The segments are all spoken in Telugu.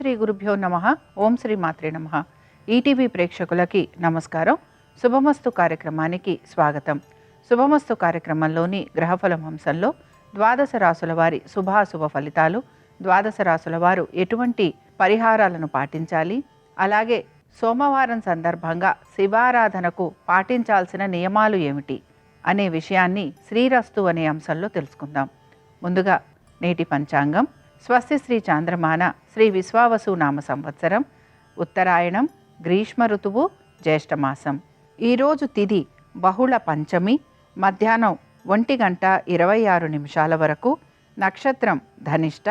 శ్రీ గురుభ్యో నమః. ఓం శ్రీ మాత్రే నమః. ఈటీవీ ప్రేక్షకులకి నమస్కారం. శుభమస్తు కార్యక్రమానికి స్వాగతం. శుభమస్తు కార్యక్రమంలోని గ్రహఫలం అంశంలో ద్వాదశ రాసుల వారి శుభాశుభ ఫలితాలు, ద్వాదశ రాసుల వారు ఎటువంటి పరిహారాలను పాటించాలి, అలాగే సోమవారం సందర్భంగా శివారాధనకు పాటించాల్సిన నియమాలు ఏమిటి అనే విషయాన్ని శ్రీరస్తు అనే అంశంలో తెలుసుకుందాం. ముందుగా నేటి పంచాంగం. స్వస్తి శ్రీ చాంద్రమాన శ్రీ విశ్వావసు నామ సంవత్సరం, ఉత్తరాయణం, గ్రీష్మ ఋతువు, జ్యేష్ఠమాసం. ఈరోజు తిథి బహుళ పంచమి, మధ్యాహ్నం 1:26 వరకు. నక్షత్రం ధనిష్ట,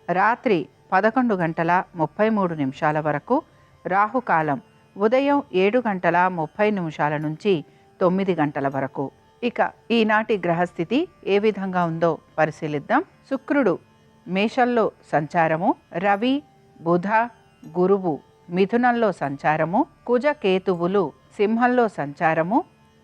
రాత్రి 11:33 వరకు. రాహుకాలం ఉదయం 7:30 నుంచి 9 వరకు. ఇక ఈనాటి గ్రహస్థితి ఏ విధంగా ఉందో పరిశీలిద్దాం. శుక్రుడు మేషంలో సంచారము, రవి, బుధ, గురువు మిథునంలో సంచారము, కుజ కేతువులు సింహంలో సంచారము,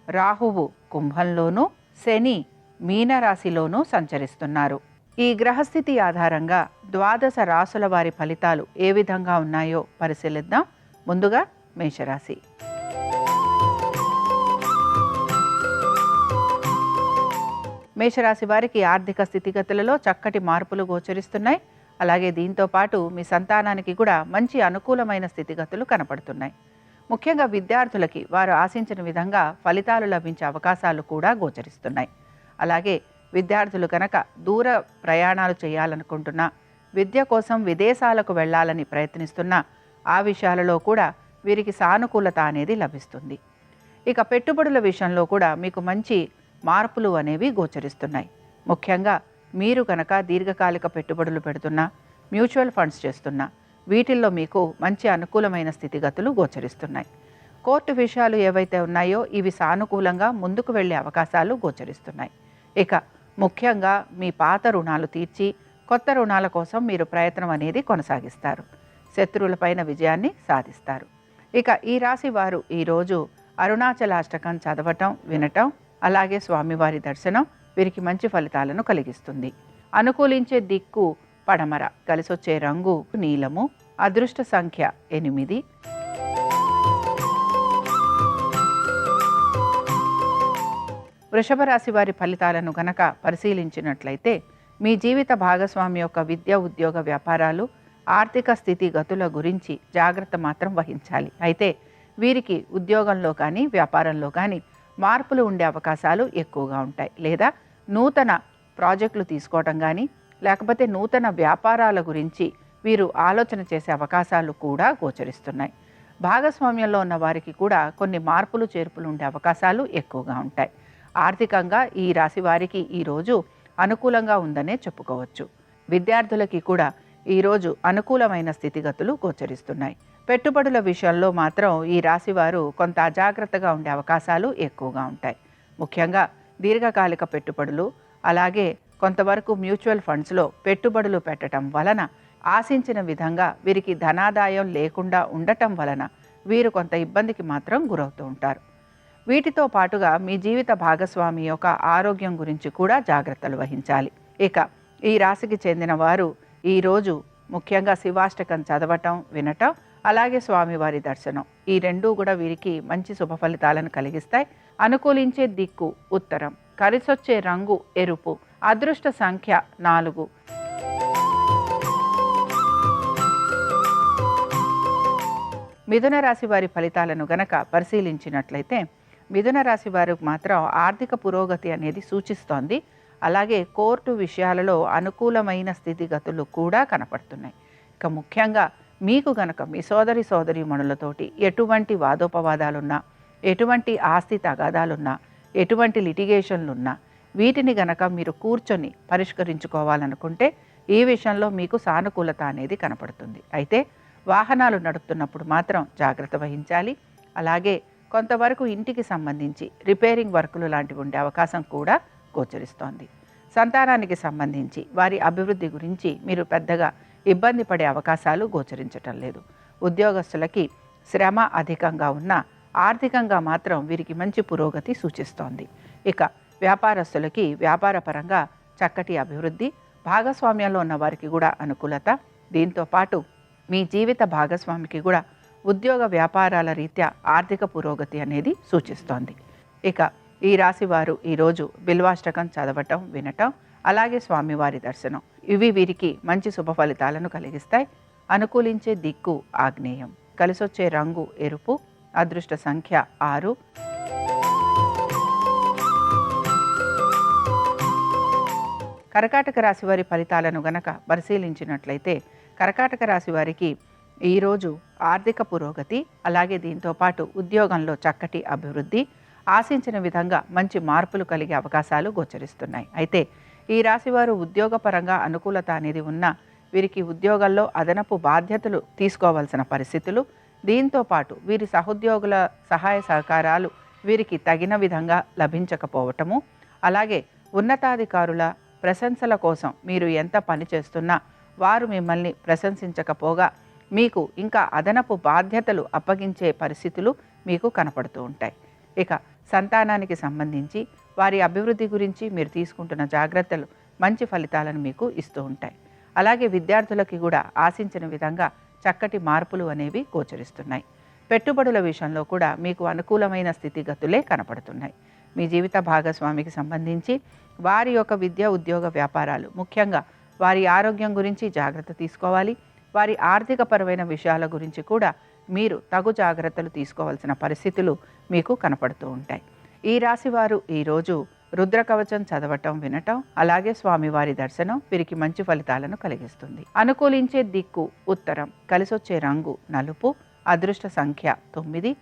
రాహువు కుంభంలోను, శని మీనరాశిలోనూ సంచరిస్తున్నారు. ఈ గ్రహస్థితి ఆధారంగా ద్వాదశ రాసుల వారి ఫలితాలు ఏ విధంగా ఉన్నాయో పరిశీలిద్దాం. ముందుగా మేషరాశి. మేషరాశి వారికి ఆర్థిక స్థితిగతులలో చక్కటి మార్పులు గోచరిస్తున్నాయి. అలాగే దీంతో పాటు మీ సంతానానికి కూడా మంచి అనుకూలమైన స్థితిగతులు కనపడుతున్నాయి. ముఖ్యంగా విద్యార్థులకి వారు ఆశించిన విధంగా ఫలితాలు లభించే అవకాశాలు కూడా గోచరిస్తున్నాయి. అలాగే విద్యార్థులు కనుక దూర ప్రయాణాలు చేయాలనుకుంటున్నా, విద్య కోసం విదేశాలకు వెళ్ళాలని ప్రయత్నిస్తున్నా ఆ విషయాలలో కూడా వీరికి సానుకూలత అనేది లభిస్తుంది. ఇక పెట్టుబడుల విషయంలో కూడా మీకు మంచి మార్పులు అనేవి గోచరిస్తున్నాయి. ముఖ్యంగా మీరు కనుక దీర్ఘకాలిక పెట్టుబడులు పెడుతున్నా, మ్యూచువల్ ఫండ్స్ చేస్తున్నా, వీటిల్లో మీకు మంచి అనుకూలమైన స్థితిగతులు గోచరిస్తున్నాయి. కోర్టు విషయాలు ఏవైతే ఉన్నాయో ఇవి సానుకూలంగా ముందుకు వెళ్ళే అవకాశాలు గోచరిస్తున్నాయి. ఇక ముఖ్యంగా మీ పాత రుణాలు తీర్చి కొత్త రుణాల కోసం మీరు ప్రయత్నం అనేది కొనసాగిస్తారు. శత్రువులపైన విజయాన్ని సాధిస్తారు. ఇక ఈ రాశి వారు ఈరోజు అరుణాచలాష్టకం చదవటం, వినటం, అలాగే స్వామివారి దర్శనం వీరికి మంచి ఫలితాలను కలిగిస్తుంది. అనుకూలించే దిక్కు పడమర, కలిసొచ్చే రంగు నీలము, అదృష్ట సంఖ్య 8. వృషభ రాశి వారి ఫలితాలను గనక పరిశీలించినట్లయితే మీ జీవిత భాగస్వామి యొక్క విద్య, ఉద్యోగ, వ్యాపారాలు, ఆర్థిక స్థితి గతుల గురించి జాగ్రత్త మాత్రం వహించాలి. అయితే వీరికి ఉద్యోగంలో కానీ వ్యాపారంలో కానీ మార్పులు ఉండే అవకాశాలు ఎక్కువగా ఉంటాయి. లేదా నూతన ప్రాజెక్టులు తీసుకోవటం కానీ, లేకపోతే నూతన వ్యాపారాల గురించి వీరు ఆలోచన చేసే అవకాశాలు కూడా గోచరిస్తున్నాయి. భాగస్వామ్యంలో ఉన్న వారికి కూడా కొన్ని మార్పులు చేర్పులు ఉండే అవకాశాలు ఎక్కువగా ఉంటాయి. ఆర్థికంగా ఈ రాశి వారికి ఈరోజు అనుకూలంగా ఉందనే చెప్పుకోవచ్చు. విద్యార్థులకి కూడా ఈరోజు అనుకూలమైన స్థితిగతులు గోచరిస్తున్నాయి. పెట్టుబడుల విషయంలో మాత్రం ఈ రాశివారు కొంత అజాగ్రత్తగా ఉండే అవకాశాలు ఎక్కువగా ఉంటాయి. ముఖ్యంగా దీర్ఘకాలిక పెట్టుబడులు, అలాగే కొంతవరకు మ్యూచువల్ ఫండ్స్లో పెట్టుబడులు పెట్టడం వలన ఆశించిన విధంగా వీరికి ధనాదాయం లేకుండా ఉండటం వలన వీరు కొంత ఇబ్బందికి మాత్రం గురవుతూ ఉంటారు. వీటితో పాటుగా మీ జీవిత భాగస్వామి యొక్క ఆరోగ్యం గురించి కూడా జాగ్రత్తలు వహించాలి. ఇక ఈ రాశికి చెందిన వారు ఈరోజు ముఖ్యంగా శివాష్టకం చదవటం, వినటం, అలాగే స్వామివారి దర్శనం, ఈ రెండూ కూడా వీరికి మంచి శుభ ఫలితాలను కలిగిస్తాయి. అనుకూలించే దిక్కు ఉత్తరం, కలిసొచ్చే రంగు ఎరుపు, అదృష్ట సంఖ్య 4. మిథున రాశి వారి ఫలితాలను గనక పరిశీలించినట్లయితే మిథున రాశి వారికి మాత్రం ఆర్థిక పురోగతి అనేది సూచిస్తోంది. అలాగే కోర్టు విషయాలలో అనుకూలమైన స్థితిగతులు కూడా కనపడుతున్నాయి. ఇక ముఖ్యంగా మీకు గనక మీ సోదరీమణులతోటి ఎటువంటి వాదోపవాదాలున్నా, ఎటువంటి ఆస్తి తగాదాలున్నా, ఎటువంటి లిటిగేషన్లున్నా వీటిని గనక మీరు కూర్చొని పరిష్కరించుకోవాలనుకుంటే ఈ విషయంలో మీకు సానుకూలత అనేది కనపడుతుంది. అయితే వాహనాలు నడుపుతున్నప్పుడు మాత్రం జాగ్రత్త వహించాలి. అలాగే కొంతవరకు ఇంటికి సంబంధించి రిపేరింగ్ వర్కులు లాంటివి ఉండే అవకాశం కూడా గోచరిస్తోంది. సంతానానికి సంబంధించి వారి అభివృద్ధి గురించి మీరు పెద్దగా ఇబ్బంది పడే అవకాశాలు గోచరించటం లేదు. ఉద్యోగస్తులకి శ్రమ అధికంగా ఉన్నా ఆర్థికంగా మాత్రం వీరికి మంచి పురోగతి సూచిస్తోంది. ఇక వ్యాపారస్తులకి వ్యాపారపరంగా చక్కటి అభివృద్ధి, భాగస్వామ్యంలో ఉన్న వారికి కూడా అనుకూలత. దీంతో పాటు మీ జీవిత భాగస్వామికి కూడా ఉద్యోగ వ్యాపారాల రీత్యా ఆర్థిక పురోగతి అనేది సూచిస్తోంది. ఇక ఈ రాశి వారు ఈరోజు బిల్వాష్టకం చదవటం, వినటం, అలాగే స్వామివారి దర్శనం ఇవి వీరికి మంచి శుభ ఫలితాలను కలిగిస్తాయి. అనుకూలించే దిక్కు ఆగ్నేయం, కలిసొచ్చే రంగు ఎరుపు, అదృష్ట సంఖ్య 6. కర్కాటక రాశి వారి ఫలితాలను గనక పరిశీలించినట్లయితే కర్కాటక రాశి వారికి ఈరోజు ఆర్థిక పురోగతి, అలాగే దీంతోపాటు ఉద్యోగంలో చక్కటి అభివృద్ధి, ఆశించిన విధంగా మంచి మార్పులు కలిగే అవకాశాలు గోచరిస్తున్నాయి. అయితే ఈ రాశివారు ఉద్యోగపరంగా అనుకూలత అనేది ఉన్న వీరికి ఉద్యోగాల్లో అదనపు బాధ్యతలు తీసుకోవాల్సిన పరిస్థితులు, దీంతోపాటు వీరి సహోద్యోగుల సహాయ సహకారాలు వీరికి తగిన విధంగా లభించకపోవటము, అలాగే ఉన్నతాధికారుల ప్రశంసల కోసం మీరు ఎంత పని చేస్తున్నా వారు మిమ్మల్ని ప్రశంసించకపోగా మీకు ఇంకా అదనపు బాధ్యతలు అప్పగించే పరిస్థితులు మీకు కనపడుతూ ఉంటాయి. ఇక సంతానానికి సంబంధించి వారి అభివృద్ధి గురించి మీరు తీసుకుంటున్న జాగ్రత్తలు మంచి ఫలితాలను మీకు ఇస్తూ ఉంటాయి. అలాగే విద్యార్థులకి కూడా ఆశించిన విధంగా చక్కటి మార్పులు అనేవి గోచరిస్తున్నాయి. పెట్టుబడుల విషయంలో కూడా మీకు అనుకూలమైన స్థితిగతులే కనపడుతున్నాయి. మీ జీవిత భాగస్వామికి సంబంధించి వారి యొక్క విద్య, ఉద్యోగ వ్యాపారాలు, ముఖ్యంగా వారి ఆరోగ్యం గురించి జాగ్రత్త తీసుకోవాలి. వారి ఆర్థికపరమైన విషయాల గురించి కూడా మీరు తగు జాగ్రత్తలు తీసుకోవాల్సిన పరిస్థితులు మీకు కనపడుతూ ఉంటాయి. ఈ రాశి వారు ఈరోజు రుద్రకవచం చదవటం, వినటం, అలాగే స్వామివారి దర్శనం వీరికి మంచి ఫలితాలను కలిగిస్తుంది. అనుకూలించే దిక్కు ఉత్తరం, కలిసొచ్చే రంగు నలుపు, అదృష్ట సంఖ్య 9.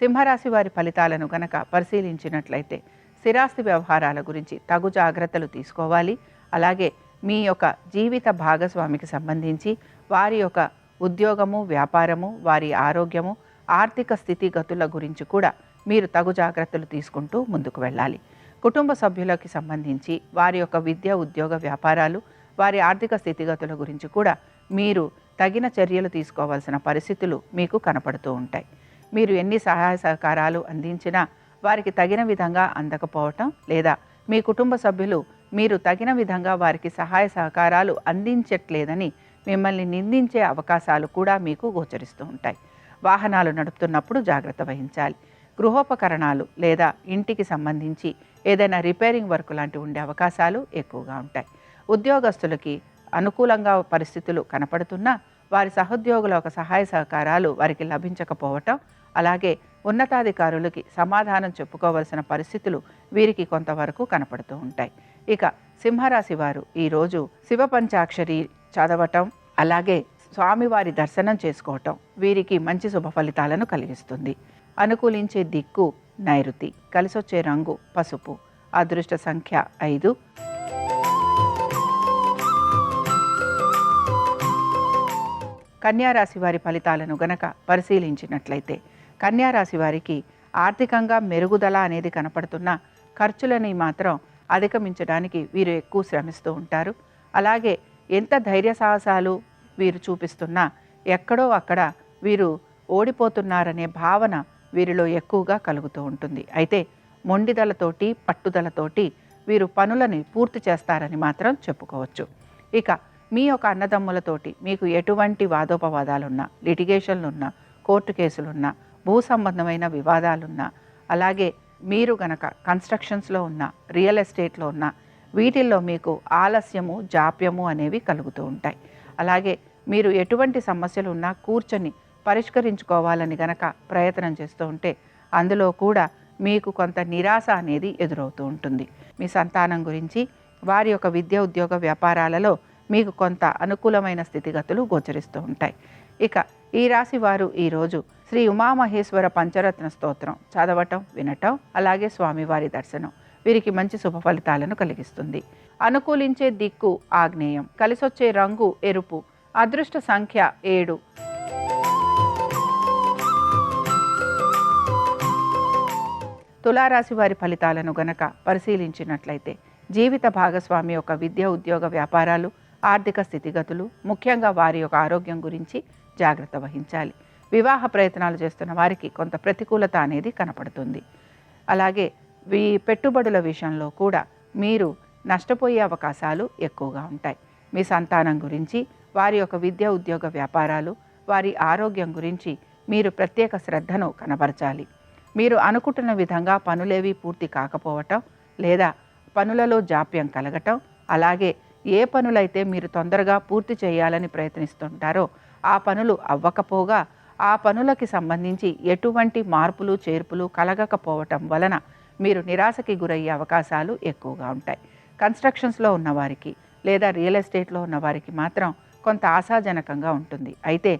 సింహరాశి వారి ఫలితాలను గనక పరిశీలించినట్లయితే స్థిరాస్తి వ్యవహారాల గురించి తగు జాగ్రత్తలు తీసుకోవాలి. అలాగే మీ యొక్క జీవిత భాగస్వామికి సంబంధించి వారి యొక్క ఉద్యోగము, వ్యాపారము, వారి ఆరోగ్యము, ఆర్థిక స్థితిగతుల గురించి కూడా మీరు తగు జాగ్రత్తలు తీసుకుంటూ ముందుకు వెళ్ళాలి. కుటుంబ సభ్యులకి సంబంధించి వారి యొక్క విద్య, ఉద్యోగ వ్యాపారాలు, వారి ఆర్థిక స్థితిగతుల గురించి కూడా మీరు తగిన చర్యలు తీసుకోవాల్సిన పరిస్థితులు మీకు కనపడుతూ ఉంటాయి. మీరు ఎన్ని సహాయ సహకారాలు అందించినా వారికి తగిన విధంగా అందకపోవటం, లేదా మీ కుటుంబ సభ్యులు మీరు తగిన విధంగా వారికి సహాయ సహకారాలు అందించట్లేదని మిమ్మల్ని నిందించే అవకాశాలు కూడా మీకు గోచరిస్తూ ఉంటాయి. వాహనాలు నడుపుతున్నప్పుడు జాగ్రత్త వహించాలి. గృహోపకరణాలు లేదా ఇంటికి సంబంధించి ఏదైనా రిపేరింగ్ వర్క్ లాంటివి ఉండే అవకాశాలు ఎక్కువగా ఉంటాయి. ఉద్యోగస్తులకి అనుకూలంగా పరిస్థితులు కనపడుతున్నా వారి సహోద్యోగుల యొక్క సహాయ సహకారాలు వారికి లభించకపోవటం, అలాగే ఉన్నతాధికారులకి సమాధానం చెప్పుకోవాల్సిన పరిస్థితులు వీరికి కొంతవరకు కనపడుతూ ఉంటాయి. ఇక సింహరాశి వారు ఈరోజు శివ పంచాక్షరి చదవటం, అలాగే స్వామివారి దర్శనం చేసుకోవటం వీరికి మంచి శుభ ఫలితాలను కలిగిస్తుంది. అనుకూలించే దిక్కు నైరుతి, కలిసొచ్చే రంగు పసుపు, అదృష్ట సంఖ్య 5. కన్యారాశి వారి ఫలితాలను గనక పరిశీలించినట్లయితే కన్యారాశి వారికి ఆర్థికంగా మెరుగుదల అనేది కనపడుతున్న ఖర్చులని మాత్రం అధిగమించడానికి వీరు ఎక్కువ శ్రమిస్తూ ఉంటారు. అలాగే ఎంత ధైర్య సాహసాలు వీరు చూపిస్తున్నా ఎక్కడో అక్కడ వీరు ఓడిపోతున్నారనే భావన వీరిలో ఎక్కువగా కలుగుతూ ఉంటుంది. అయితే మొండిదలతోటి, పట్టుదలతోటి వీరు పనులని పూర్తి చేస్తారని మాత్రం చెప్పుకోవచ్చు. ఇక మీ యొక్క అన్నదమ్ములతోటి మీకు ఎటువంటి వాదోపవాదాలున్నా, లిటిగేషన్లున్నా, కోర్టు కేసులున్నా, భూ సంబంధమైన వివాదాలున్నా, అలాగే మీరు గనక కన్స్ట్రక్షన్స్లో ఉన్న, రియల్ ఎస్టేట్లో ఉన్న వీటిల్లో మీకు ఆలస్యము, జాప్యము అనేవి కలుగుతూ ఉంటాయి. అలాగే మీరు ఎటువంటి సమస్యలు ఉన్నా కూర్చొని పరిష్కరించుకోవాలని గనక ప్రయత్నం చేస్తూ ఉంటే అందులో కూడా మీకు కొంత నిరాశ అనేది ఎదురవుతూ ఉంటుంది. మీ సంతానం గురించి, వారి యొక్క విద్య, ఉద్యోగ వ్యాపారాలలో మీకు కొంత అనుకూలమైన స్థితిగతులు గోచరిస్తూ ఉంటాయి. ఇక ఈ రాశి వారు ఈరోజు శ్రీ ఉమామహేశ్వర పంచరత్న స్తోత్రం చదవటం, వినటం, అలాగే స్వామివారి దర్శనం వీరికి మంచి శుభ ఫలితాలను కలిగిస్తుంది. అనుకూలించే దిక్కు ఆగ్నేయం, కలిసొచ్చే రంగు ఎరుపు, అదృష్ట సంఖ్య 7. తులారాశి వారి ఫలితాలను గనక పరిశీలించినట్లయితే జీవిత భాగస్వామి యొక్క విద్య, ఉద్యోగ వ్యాపారాలు, ఆర్థిక స్థితిగతులు, ముఖ్యంగా వారి యొక్క ఆరోగ్యం గురించి జాగ్రత్త వహించాలి. వివాహ ప్రయత్నాలు చేస్తున్న వారికి కొంత ప్రతికూలత అనేది కనపడుతుంది. అలాగే పెట్టుబడుల విషయంలో కూడా మీరు నష్టపోయే అవకాశాలు ఎక్కువగా ఉంటాయి. మీ సంతానం గురించి, వారి యొక్క విద్య ఉద్యోగ వ్యాపారాలు, వారి ఆరోగ్యం గురించి మీరు ప్రత్యేక శ్రద్ధను కనబరచాలి. మీరు అనుకుంటున్న విధంగా పనులేవి పూర్తి కాకపోవటం, లేదా పనులలో జాప్యం కలగటం, అలాగే ఏ పనులైతే మీరు తొందరగా పూర్తి చేయాలని ప్రయత్నిస్తుంటారో ఆ పనులు అవ్వకపోగా, ఆ పనులకి సంబంధించి ఎటువంటి మార్పులు చేర్పులు కలగకపోవటం వలన మీరు నిరాశకి గురయ్యే అవకాశాలు ఎక్కువగా ఉంటాయి. కన్స్ట్రక్షన్స్లో ఉన్నవారికి లేదా రియల్ ఎస్టేట్లో ఉన్నవారికి మాత్రం కొంత ఆశాజనకంగా ఉంటుంది. అయితే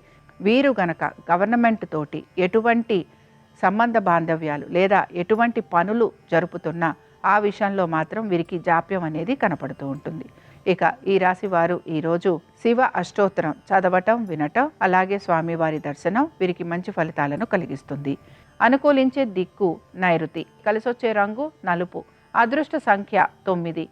వీరు గనక గవర్నమెంట్ తోటి ఎటువంటి సంబంధ బాంధవ్యాలు లేదా ఎటువంటి పనులు జరుపుతున్నా ఆ విషయంలో మాత్రం వీరికి జాప్యం అనేది కనపడుతూ ఉంటుంది. ఇక ఈ రాశి వారు ఈరోజు శివ అష్టోత్తరం చదవటం, వినటం, అలాగే స్వామివారి దర్శనం వీరికి మంచి ఫలితాలను కలిగిస్తుంది. అనుకూలించే దిక్కు నైరుతి, కలిసొచ్చే రంగు నలుపు, అదృష్ట సంఖ్య 9.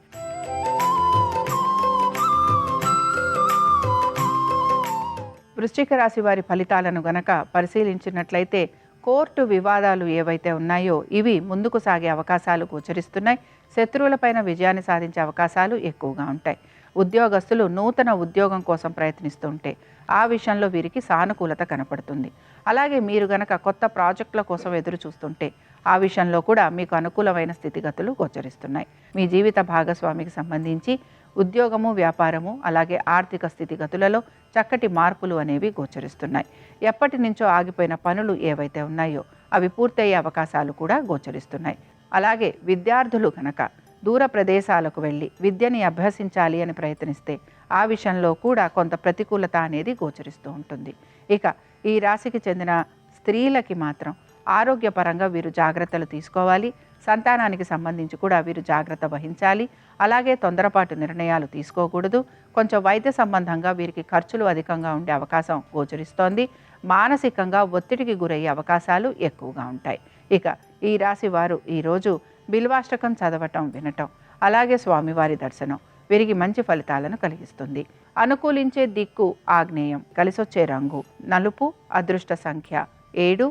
వృశ్చిక రాశి వారి ఫలితాలను గనక పరిశీలించినట్లయితే కోర్టు వివాదాలు ఏవైతే ఉన్నాయో ఇవి ముందుకు సాగే అవకాశాలు గోచరిస్తున్నాయి. శత్రువులపైన విజయాన్ని సాధించే అవకాశాలు ఎక్కువగా ఉంటాయి. ఉద్యోగస్తులు నూతన ఉద్యోగం కోసం ప్రయత్నిస్తుంటే ఆ విషయంలో వీరికి సానుకూలత కనపడుతుంది. అలాగే మీరు గనక కొత్త ప్రాజెక్టుల కోసం ఎదురు చూస్తుంటే ఆ విషయంలో కూడా మీకు అనుకూలమైన స్థితిగతులు గోచరిస్తున్నాయి. మీ జీవిత భాగస్వామికి సంబంధించి ఉద్యోగము, వ్యాపారము, అలాగే ఆర్థిక స్థితిగతులలో చక్కటి మార్పులు అనేవి గోచరిస్తున్నాయి. ఎప్పటి నుంచో ఆగిపోయిన పనులు ఏవైతే ఉన్నాయో అవి పూర్తయ్యే అవకాశాలు కూడా గోచరిస్తున్నాయి. అలాగే విద్యార్థులు కనుక దూర ప్రదేశాలకు వెళ్ళి విద్యని అభ్యసించాలి అని ప్రయత్నిస్తే ఆ విషయంలో కూడా కొంత ప్రతికూలత అనేది గోచరిస్తూ ఉంటుంది. ఇక ఈ రాశికి చెందిన స్త్రీలకి మాత్రం ఆరోగ్యపరంగా వీరు జాగ్రత్తలు తీసుకోవాలి. సంతానానికి సంబంధించి కూడా వీరు జాగ్రత్త వహించాలి. అలాగే తొందరపాటు నిర్ణయాలు తీసుకోకూడదు. కొంచెం వైద్య సంబంధంగా వీరికి ఖర్చులు అధికంగా ఉండే అవకాశం గోచరిస్తోంది. మానసికంగా ఒత్తిడికి గురయ్యే అవకాశాలు ఎక్కువగా ఉంటాయి. ఇక ఈ రాశి వారు ఈరోజు బిల్వాష్టకం చదవటం, వినటం, అలాగే స్వామివారి దర్శనం వీరికి మంచి ఫలితాలను కలిగిస్తుంది. అనుకూలించే దిక్కు ఆగ్నేయం, కలిసొచ్చే రంగు నలుపు, అదృష్ట సంఖ్య 7.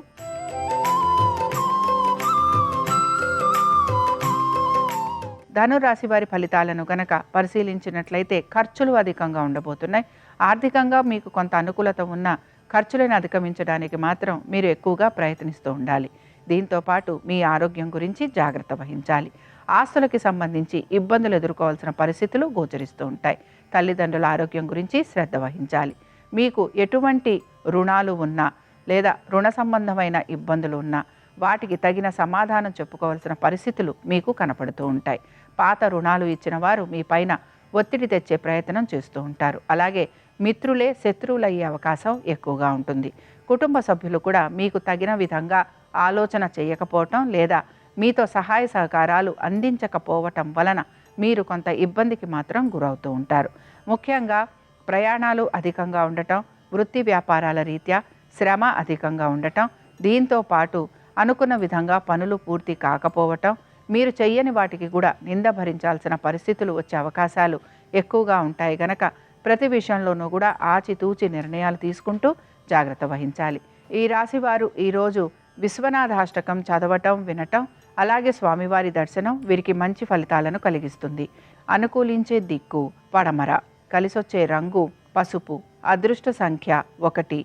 ధనురాశి వారి ఫలితాలను గనక పరిశీలించినట్లయితే ఖర్చులు అధికంగా ఉండబోతున్నాయి. ఆర్థికంగా మీకు కొంత అనుకూలత ఉన్న ఖర్చులను అధిగమించడానికి మాత్రం మీరు ఎక్కువగా ప్రయత్నిస్తూ ఉండాలి. దీంతో పాటు మీ ఆరోగ్యం గురించి జాగ్రత్త వహించాలి. ఆస్తులకి సంబంధించి ఇబ్బందులు ఎదుర్కోవాల్సిన పరిస్థితులు గోచరిస్తూ ఉంటాయి. తల్లిదండ్రుల ఆరోగ్యం గురించి శ్రద్ధ వహించాలి. మీకు ఎటువంటి రుణాలు ఉన్నా లేదా రుణ సంబంధమైన ఇబ్బందులు ఉన్నా వాటికి తగిన సమాధానం చెప్పుకోవాల్సిన పరిస్థితులు మీకు కనపడుతూ ఉంటాయి. పాత రుణాలు ఇచ్చిన వారు మీ పైన ఒత్తిడి తెచ్చే ప్రయత్నం చేస్తూ ఉంటారు. అలాగే మిత్రులే శత్రువులయ్యే అవకాశం ఎక్కువగా ఉంటుంది. కుటుంబ సభ్యులు కూడా మీకు తగిన విధంగా ఆలోచన చేయకపోవటం లేదా మీతో సహాయ సహకారాలు అందించకపోవటం వలన మీరు కొంత ఇబ్బందికి మాత్రం గురవుతూ ఉంటారు. ముఖ్యంగా ప్రయాణాలు అధికంగా ఉండటం, వృత్తి వ్యాపారాల రీత్యా శ్రమ అధికంగా ఉండటం, దీంతో పాటు అనుకున్న విధంగా పనులు పూర్తి కాకపోవటం, మీరు చెయ్యని వాటికి కూడా నింద భరించాల్సిన పరిస్థితులు వచ్చే అవకాశాలు ఎక్కువగా ఉంటాయి గనక ప్రతి విషయంలోనూ కూడా ఆచితూచి నిర్ణయాలు తీసుకుంటూ జాగ్రత్త వహించాలి. ఈ రాశి వారు ఈరోజు విశ్వనాథాష్టకం చదవటం, వినటం, అలాగే స్వామివారి దర్శనం వీరికి మంచి ఫలితాలను కలిగిస్తుంది. అనుకూలించే దిక్కు పడమర, కలిసొచ్చే రంగు పసుపు, అదృష్ట సంఖ్య 1.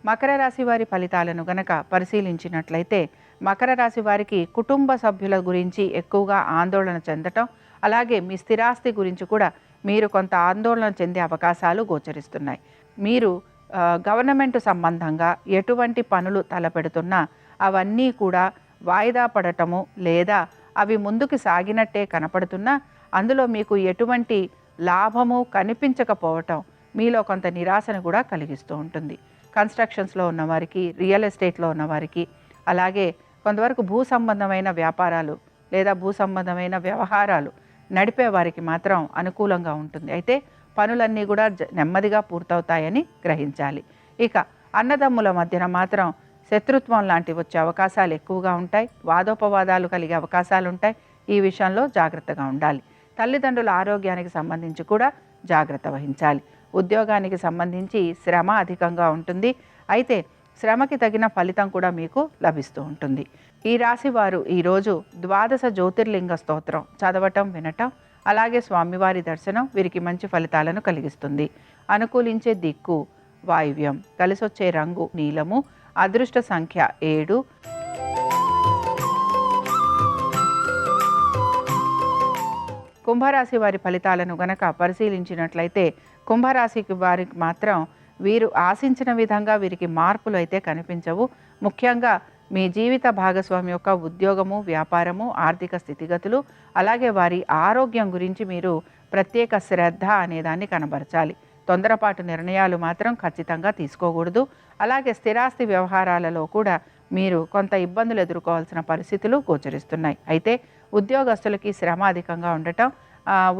మకర రాశి వారి ఫలితాలను గనక పరిశీలించినట్లయితే మకర రాశి వారికి కుటుంబ సభ్యుల గురించి ఎక్కువగా ఆందోళన చెందటం, అలాగే మీ స్థిరాస్తి గురించి కూడా మీరు కొంత ఆందోళన చెందే అవకాశాలు గోచరిస్తున్నాయి. మీరు గవర్నమెంట్ సంబంధంగా ఎటువంటి పనులు తలపెడుతున్నా అవన్నీ కూడా వాయిదా పడటము లేదా అవి ముందుకు సాగినట్టే కనపడుతున్నా అందులో మీకు ఎటువంటి లాభము కనిపించకపోవటం మీలో కొంత నిరాశను కూడా కలిగిస్తూ ఉంటుంది. కన్స్ట్రక్షన్స్లో ఉన్నవారికి, రియల్ ఎస్టేట్లో ఉన్నవారికి, అలాగే కొంతవరకు భూ సంబంధమైన వ్యాపారాలు లేదా భూ సంబంధమైన వ్యవహారాలు నడిపే వారికి మాత్రం అనుకూలంగా ఉంటుంది. అయితే పనులన్నీ కూడా నెమ్మదిగా పూర్తవుతాయని గ్రహించాలి. ఇక అన్నదమ్ముల మధ్యన మాత్రం శత్రుత్వం లాంటివి వచ్చే అవకాశాలు ఎక్కువగా ఉంటాయి. వాదోపవాదాలు కలిగే అవకాశాలు ఉంటాయి. ఈ విషయంలో జాగ్రత్తగా ఉండాలి. తల్లిదండ్రుల ఆరోగ్యానికి సంబంధించి కూడా జాగ్రత్త వహించాలి. ఉద్యోగానికి సంబంధించి శ్రమ అధికంగా ఉంటుంది. అయితే శ్రమకి తగిన ఫలితం కూడా మీకు లభిస్తూ ఉంటుంది. ఈ రాశి వారు ఈరోజు ద్వాదశ జ్యోతిర్లింగ స్తోత్రం చదవటం వినటం అలాగే స్వామివారి దర్శనం వీరికి మంచి ఫలితాలను కలిగిస్తుంది. అనుకూలించే దిక్కు వాయువ్యం, కలిసొచ్చే రంగు నీలము, అదృష్ట సంఖ్య 7. కుంభరాశి వారి ఫలితాలను గనక పరిశీలించినట్లయితే కుంభరాశికి వారికి మాత్రం వీరు ఆశించిన విధంగా వీరికి మార్పులు అయితే కనిపించవు. ముఖ్యంగా మీ జీవిత భాగస్వామి యొక్క ఉద్యోగము, వ్యాపారము, ఆర్థిక స్థితిగతులు అలాగే వారి ఆరోగ్యం గురించి మీరు ప్రత్యేక శ్రద్ధ అనేదాన్ని కనబరచాలి. తొందరపాటు నిర్ణయాలు మాత్రం ఖచ్చితంగా తీసుకోకూడదు. అలాగే స్థిరాస్తి వ్యవహారాలలో కూడా మీరు కొంత ఇబ్బందులు ఎదుర్కోవాల్సిన పరిస్థితులు గోచరిస్తున్నాయి. అయితే ఉద్యోగస్తులకి శ్రమ అధికంగా ఉండటం,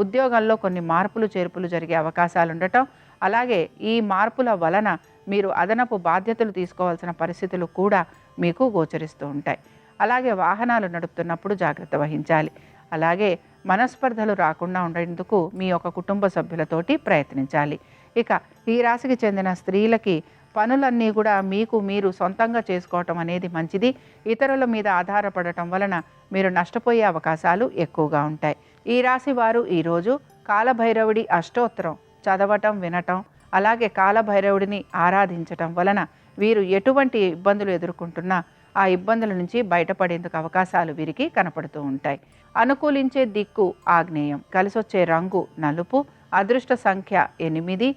ఉద్యోగంలో కొన్ని మార్పులు చేర్పులు జరిగే అవకాశాలు ఉండటం, అలాగే ఈ మార్పుల వలన మీరు అదనపు బాధ్యతలు తీసుకోవాల్సిన పరిస్థితులు కూడా మీకు గోచరిస్తూ ఉంటాయి. అలాగే వాహనాలు నడుపుతున్నప్పుడు జాగ్రత్త వహించాలి. అలాగే మనస్పర్ధలు రాకుండా ఉండేందుకు మీ యొక్క కుటుంబ సభ్యులతోటి ప్రయత్నించాలి. ఇక ఈ రాశికి చెందిన స్త్రీలకి పనులన్నీ కూడా మీకు మీరు సొంతంగా చేసుకోవటం అనేది మంచిది. ఇతరుల మీద ఆధారపడటం వలన మీరు నష్టపోయే అవకాశాలు ఎక్కువగా ఉంటాయి. ఈ రాశి వారు ఈరోజు కాలభైరవుడి అష్టోత్తరం చదవటం వినటం అలాగే కాలభైరవుడిని ఆరాధించటం వలన వీరు ఎటువంటి ఇబ్బందులు ఎదుర్కొంటున్నా ఆ ఇబ్బందుల నుంచి బయటపడేందుకు అవకాశాలు వీరికి కనపడుతూ ఉంటాయి. అనుకూలించే దిక్కు ఆగ్నేయం, కలిసొచ్చే రంగు నలుపు, అదృష్ట సంఖ్య 8.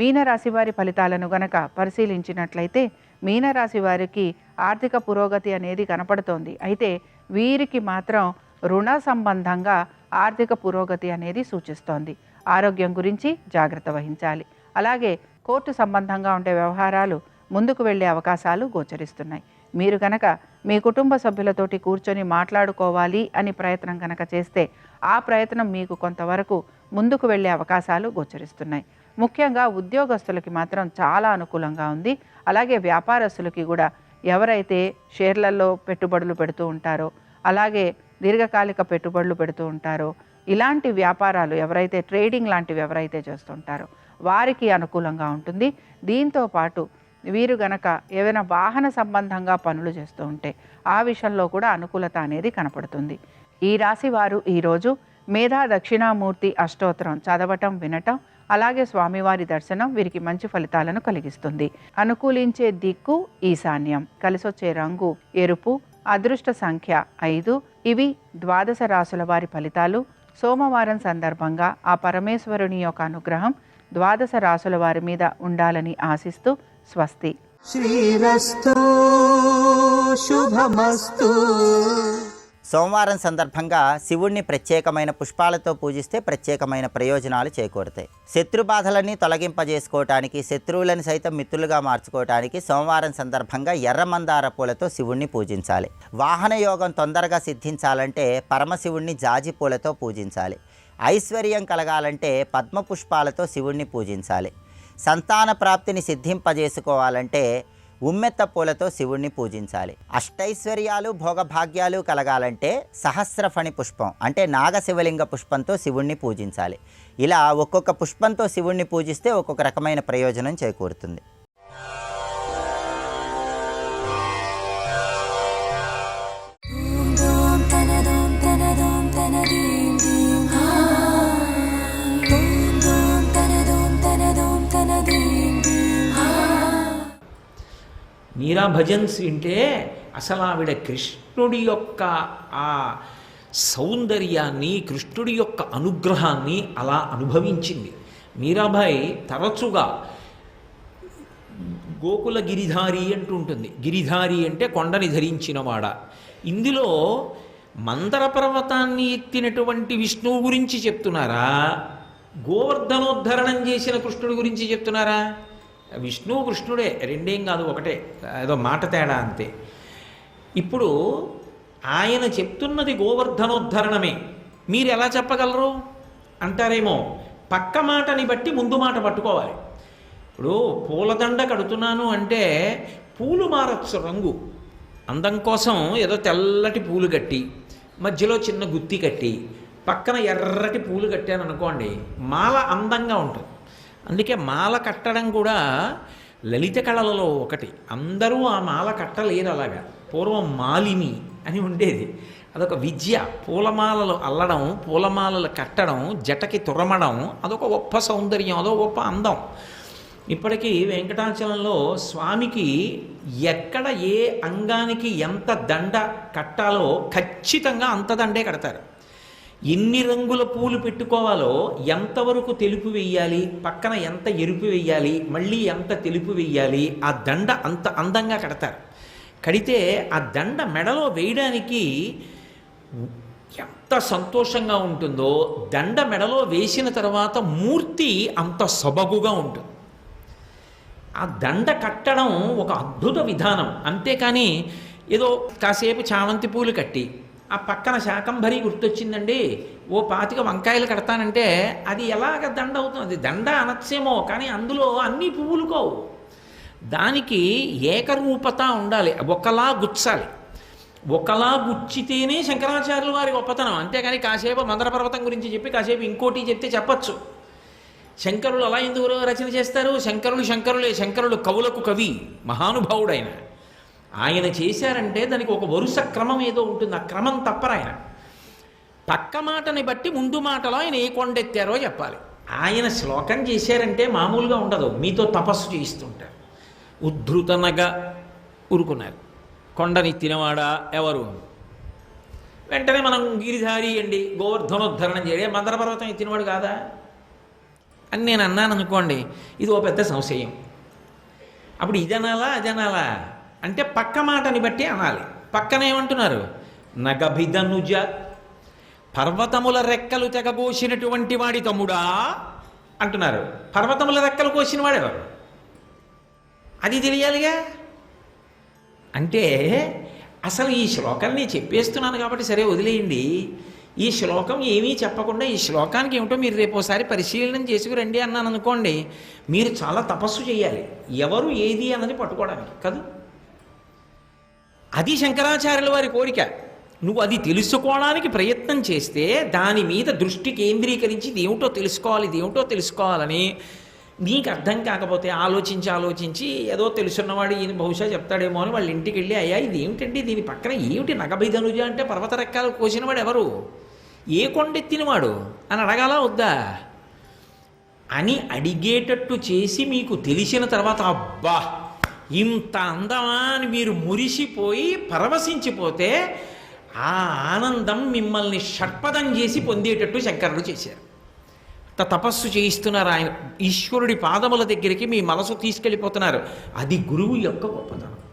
మీనరాశి వారి ఫలితాలను గనక పరిశీలించినట్లయితే మీనరాశి వారికి ఆర్థిక పురోగతి అనేది కనపడుతోంది. అయితే వీరికి మాత్రం రుణ సంబంధంగా ఆర్థిక పురోగతి అనేది సూచిస్తోంది. ఆరోగ్యం గురించి జాగ్రత్త వహించాలి. అలాగే కోర్టు సంబంధంగా ఉండే వ్యవహారాలు ముందుకు వెళ్ళే అవకాశాలు గోచరిస్తున్నాయి. మీరు కనుక మీ కుటుంబ సభ్యులతోటి కూర్చొని మాట్లాడుకోవాలి అని ప్రయత్నం కనుక చేస్తే ఆ ప్రయత్నం మీకు కొంతవరకు ముందుకు వెళ్ళే అవకాశాలు గోచరిస్తున్నాయి. ముఖ్యంగా ఉద్యోగస్తులకి మాత్రం చాలా అనుకూలంగా ఉంది. అలాగే వ్యాపారస్తులకి కూడా ఎవరైతే షేర్లలో పెట్టుబడులు పెడుతూ ఉంటారో అలాగే దీర్ఘకాలిక పెట్టుబడులు పెడుతూ ఉంటారో ఇలాంటి వ్యాపారాలు ఎవరైతే ట్రేడింగ్ లాంటివి ఎవరైతే చేస్తుంటారో వారికి అనుకూలంగా ఉంటుంది. దీంతో పాటు వీరు గనక ఏదైనా వాహన సంబంధంగా పనులు చేస్తూ ఉంటే ఆ విషయంలో కూడా అనుకూలత అనేది కనపడుతుంది. ఈ రాశి వారు ఈరోజు మేధా దక్షిణామూర్తి అష్టోత్తరం చదవటం వినటం అలాగే స్వామివారి దర్శనం వీరికి మంచి ఫలితాలను కలిగిస్తుంది. అనుకూలించే దిక్కు ఈశాన్యం, కలిసొచ్చే రంగు ఎరుపు, అదృష్ట సంఖ్య 5. ఇవి ద్వాదశ రాశుల వారి ఫలితాలు. సోమవారం సందర్భంగా ఆ పరమేశ్వరుని యొక్క అనుగ్రహం ద్వాదశ రాశుల వారి మీద ఉండాలని ఆశిస్తూ స్వస్తి. శ్రీరస్తు శుభమస్తు. సోమవారం సందర్భంగా శివుణ్ణి ప్రత్యేకమైన పుష్పాలతో పూజిస్తే ప్రత్యేకమైన ప్రయోజనాలు చేకూరుతాయి. శత్రుబాధలన్నీ తొలగింపజేసుకోవటానికి, శత్రువులను సైతం మిత్రులుగా మార్చుకోవటానికి సోమవారం సందర్భంగా ఎర్రమందార పూలతో శివుణ్ణి పూజించాలి. వాహన యోగం తొందరగా సిద్ధించాలంటే పరమశివుణ్ణి జాజి పూలతో పూజించాలి. ఐశ్వర్యం కలగాలంటే పద్మ పుష్పాలతో శివుణ్ణి పూజించాలి. సంతాన ప్రాప్తిని సిద్ధింపజేసుకోవాలంటే ఉమ్మెత్త పూలతో శివుణ్ణి పూజించాలి. అష్టైశ్వర్యాలు భోగభాగ్యాలు కలగాలంటే సహస్రఫణి పుష్పం అంటే నాగశివలింగ పుష్పంతో శివుణ్ణి పూజించాలి. ఇలా ఒక్కొక్క పుష్పంతో శివుణ్ణి పూజిస్తే ఒక్కొక్క రకమైన ప్రయోజనం చేకూరుతుంది. మీరా భజన్స్ వింటే అసలు ఆవిడ కృష్ణుడి యొక్క ఆ సౌందర్యాన్ని, కృష్ణుడి యొక్క అనుగ్రహాన్ని అలా అనుభవించింది. మీరాబాయి తరచుగా గోకుల గిరిధారి అంటూ ఉంటుంది. గిరిధారి అంటే కొండని ధరించినవాడ. ఇందులో మందర పర్వతాన్ని ఎత్తినటువంటి విష్ణువు గురించి చెప్తున్నారా, గోవర్ధనోద్ధరణం చేసిన కృష్ణుడి గురించి చెప్తున్నారా? విష్ణువు కృష్ణుడే, రెండేం కాదు, ఒకటే, ఏదో మాట తేడా అంతే. ఇప్పుడు ఆయన చెప్తున్నది గోవర్ధనోద్ధరణమే, మీరు ఎలా చెప్పగలరు అంటారేమో. పక్క మాటని బట్టి ముందు మాట పట్టుకోవాలి. ఇప్పుడు పూలదండ కడుతున్నాను అంటే పూలు మారచ్చు రంగు. అందం కోసం ఏదో తెల్లటి పూలు కట్టి మధ్యలో చిన్న గుత్తి కట్టి పక్కన ఎర్రటి పూలు కట్టాను అనుకోండి, మాల అందంగా ఉంటుంది. అందుకే మాల కట్టడం కూడా లలిత కళలలో ఒకటి. అందరూ ఆ మాల కట్టలేరు అలాగా. పూర్వం మాలిని అని ఉండేది, అదొక విద్య. పూలమాలలు అల్లడం, పూలమాలలు కట్టడం, జటకి తురమడం, అదొక గొప్ప సౌందర్యం, అదొక గొప్ప అందం. ఇప్పటికీ వెంకటాచలంలో స్వామికి ఎక్కడ ఏ అంగానికి ఎంత దండ కట్టాలో ఖచ్చితంగా అంత దండే కడతారు. ఎన్ని రంగుల పూలు పెట్టుకోవాలో, ఎంతవరకు తెలుపు వెయ్యాలి, పక్కన ఎంత ఎరుపు వెయ్యాలి, మళ్ళీ ఎంత తెలుపు వెయ్యాలి, ఆ దండ అంత అందంగా కడతారు. కడితే ఆ దండ మెడలో వేయడానికి ఎంత సంతోషంగా ఉంటుందో, దండ మెడలో వేసిన తర్వాత మూర్తి అంత సొబగుగా ఉంటుంది. ఆ దండ కట్టడం ఒక అద్భుత విధానం. అంతేకాని ఏదో కాసేపు చామంతి పూలు కట్టి ఆ పక్కన శాకంభరి గుర్తొచ్చిందండి, ఓ 25 వంకాయలు కడతానంటే అది ఎలాగ దండ అవుతుంది? దండ అనొచ్చేమో, కానీ అందులో అన్ని పువ్వులు కోవు. దానికి ఏకరూపత ఉండాలి, ఒకలా గుచ్చాలి. ఒకలా గుచ్చితేనే శంకరాచార్యుల వారి గొప్పతనం. అంతేకాని కాసేపు మందర పర్వతం గురించి చెప్పి కాసేపు ఇంకోటి చెప్తే చెప్పచ్చు. శంకరులు అలా ఎందుకు రచన చేస్తారు? శంకరులే. శంకరులు కవులకు కవి, మహానుభావుడైన ఆయన చేశారంటే దానికి ఒక వరుస క్రమం ఏదో ఉంటుంది. ఆ క్రమం తప్పరాయన. పక్క మాటని బట్టి ముందు మాటలో ఆయన ఏ కొండెత్తారో చెప్పాలి. ఆయన శ్లోకం చేశారంటే మామూలుగా ఉండదు. మీతో తపస్సు చేయిస్తుంటారు. ఉద్ధృతనగా ఊరుకున్నారు. కొండనెత్తినవాడా ఎవరు? వెంటనే మనం గిరిధారి అండి, గోవర్ధనోద్ధరణం చేయడే, మందర పర్వతం ఎత్తినవాడు కాదా అని నేను అన్నాను అనుకోండి, ఇది ఓ పెద్ద సంశయం. అప్పుడు ఇదనాలా అదనాలా అంటే పక్క మాటని బట్టి అనాలి. పక్కన ఏమంటున్నారు? నగభిధనుజ, పర్వతముల రెక్కలు తెగబోసినటువంటి వాడి తమ్ముడా అంటున్నారు. పర్వతముల రెక్కలు కోసిన వాడెవరు? అది తెలియాలిగా. అంటే అసలు ఈ శ్లోకాన్ని చెప్పేస్తున్నాను కాబట్టి సరే వదిలేయండి. ఈ శ్లోకం ఏమీ చెప్పకుండా ఈ శ్లోకానికి ఏమిటో మీరు రేపోసారి పరిశీలన చేసుకురండి అన్నాను అనుకోండి, మీరు చాలా తపస్సు చేయాలి ఎవరు ఏది అన్నది పట్టుకోవడానికి కాదు. అది శంకరాచార్యుల వారి కోరిక. నువ్వు అది తెలుసుకోవడానికి ప్రయత్నం చేస్తే దాని మీద దృష్టి కేంద్రీకరించి ఇదేమిటో తెలుసుకోవాలని నీకు అర్థం కాకపోతే ఆలోచించి ఏదో తెలుసున్నవాడు ఈయన బహుశా చెప్తాడేమో అని వాళ్ళ ఇంటికి వెళ్ళి, అయ్యా ఇది ఏమిటండి, దీని పక్కన ఏమిటి నగభిధనుజ అంటే పర్వత రెక్కలు కోసినవాడు ఎవరు, ఏ కొండెత్తినవాడు అని అడగాలా వద్దా అని అడిగేటట్టు చేసి మీకు తెలిసిన తర్వాత అబ్బా ఇంత అందమా అని మీరు మురిసిపోయి పరవశించిపోతే ఆ ఆనందం మిమ్మల్ని షట్పదం చేసి పొందేటట్టు శంకరుడు చేశారు. తపస్సు చేయిస్తున్నారు ఆయన. ఈశ్వరుడి పాదముల దగ్గరికి మీ మనసు తీసుకెళ్ళిపోతున్నారు. అది గురువు యొక్క గొప్పతనం.